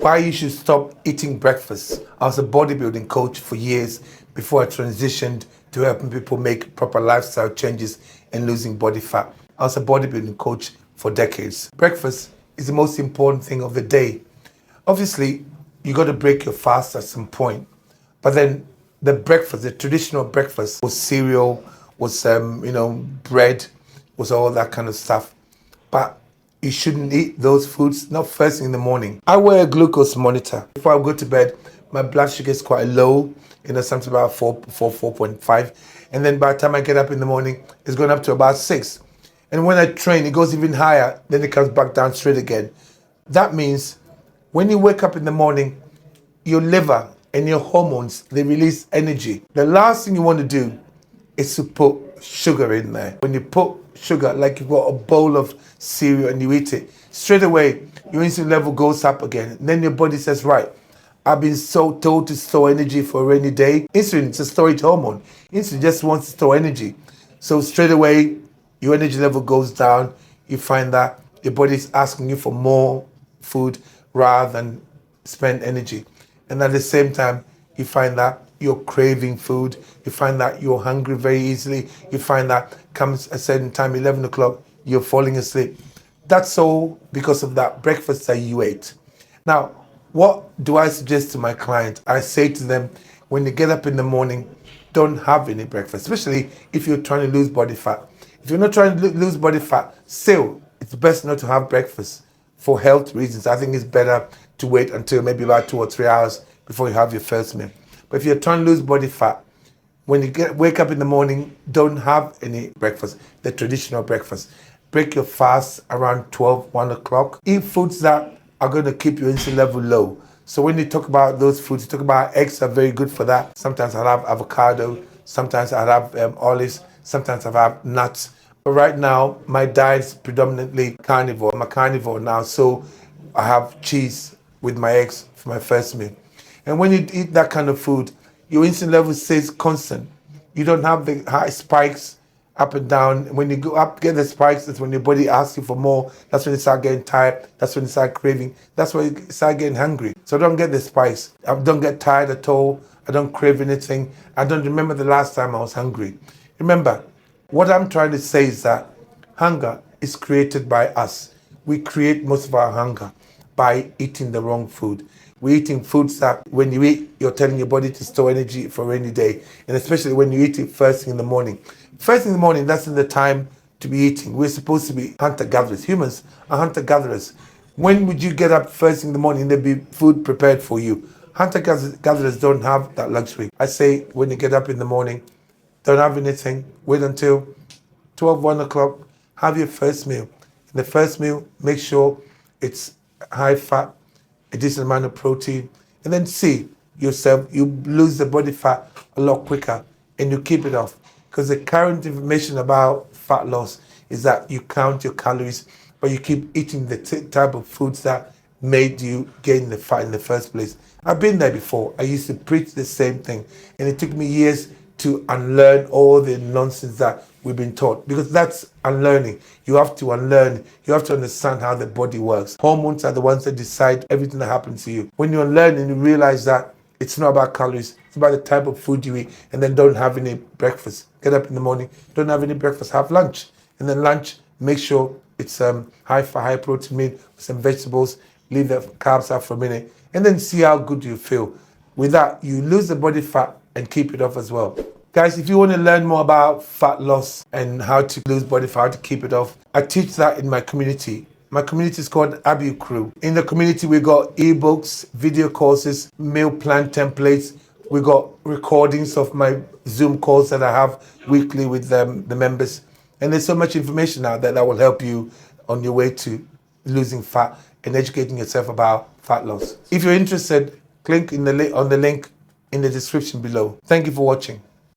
Why you should stop eating breakfast. I was a bodybuilding coach for years before I transitioned to helping people make proper lifestyle changes and losing body fat. I was a bodybuilding coach for decades. Breakfast is the most important thing of the day. Obviously, you got to break your fast at some point, but then the breakfast, the traditional breakfast was cereal, was bread, was all that kind of stuff. But you shouldn't eat those foods, not first thing in the morning. I wear a glucose monitor. Before I go to bed, my blood sugar is quite low, something about 4.5. And then by the time I get up in the morning, it's going up to about 6. And when I train, it goes even higher, then it comes back down straight again. That means when you wake up in the morning, your liver and your hormones, they release energy. The last thing you want to do is to put sugar in there. When you put sugar, like you've got a bowl of cereal and you eat it, straight away, your insulin level goes up again. And then your body says, right, I've been so told to store energy for a rainy day. Insulin is a storage hormone. Insulin just wants to store energy. So straight away, your energy level goes down. You find that your body is asking you for more food rather than spend energy. And at the same time, you find that you're craving food. You find that you're hungry very easily. You find that comes a certain time, 11 o'clock, you're falling asleep. That's all because of that breakfast that you ate. Now, what do I suggest to my clients? I say to them, when you get up in the morning, don't have any breakfast, especially if you're trying to lose body fat. If you're not trying to lose body fat, still, it's best not to have breakfast for health reasons. I think it's better to wait until maybe about 2 or 3 hours before you have your first meal. But if you're trying to lose body fat, when you wake up in the morning, don't have any breakfast, the traditional breakfast. Break your fast around 12, 1 o'clock. Eat foods that are going to keep your insulin level low. So when you talk about those foods, you talk about eggs are very good for that. Sometimes I'll have avocado, sometimes I'll have olives, sometimes I'll have nuts. But right now, my diet's predominantly carnivore. I'm a carnivore now, so I have cheese with my eggs for my first meal. And when you eat that kind of food, your insulin level stays constant. You don't have the high spikes up and down. When you go up, get the spikes, that's when your body asks you for more. That's when you start getting tired. That's when you start craving. That's when you start getting hungry. So don't get the spikes. I don't get tired at all. I don't crave anything. I don't remember the last time I was hungry. Remember, what I'm trying to say is that hunger is created by us. We create most of our hunger by eating the wrong food. We're eating foods that when you eat, you're telling your body to store energy for a rainy day. And especially when you eat it first thing in the morning. First thing in the morning, that's the time to be eating. We're supposed to be hunter-gatherers. Humans are hunter-gatherers. When would you get up first thing in the morning and there'd be food prepared for you? Hunter-gatherers don't have that luxury. I say when you get up in the morning, don't have anything. Wait until 12, 1 o'clock. Have your first meal. In the first meal, make sure it's high fat, a decent amount of protein, and then see yourself, you lose the body fat a lot quicker and you keep it off. Because the current information about fat loss is that you count your calories, but you keep eating the type of foods that made you gain the fat in the first place. I've been there before. I used to preach the same thing, and it took me years to unlearn all the nonsense that we've been taught, because that's unlearning. You have to unlearn. You have to understand how the body works. Hormones are the ones that decide everything that happens to you. When you unlearn and you realize that it's not about calories, it's about the type of food you eat, and then don't have any breakfast. Get up in the morning, don't have any breakfast, have lunch. And then lunch, make sure it's high fat, high protein meal with some vegetables, leave the carbs out for a minute, and then see how good you feel. With that, you lose the body fat and keep it off as well. Guys, if you want to learn more about fat loss and how to lose body fat, how to keep it off, I teach that in my community. My community is called Abu Crew. In the community, we got ebooks, video courses, meal plan templates. We got recordings of my Zoom calls that I have weekly with the members. And there's so much information out there that will help you on your way to losing fat and educating yourself about fat loss. If you're interested, click on the link in the description below. Thank you for watching.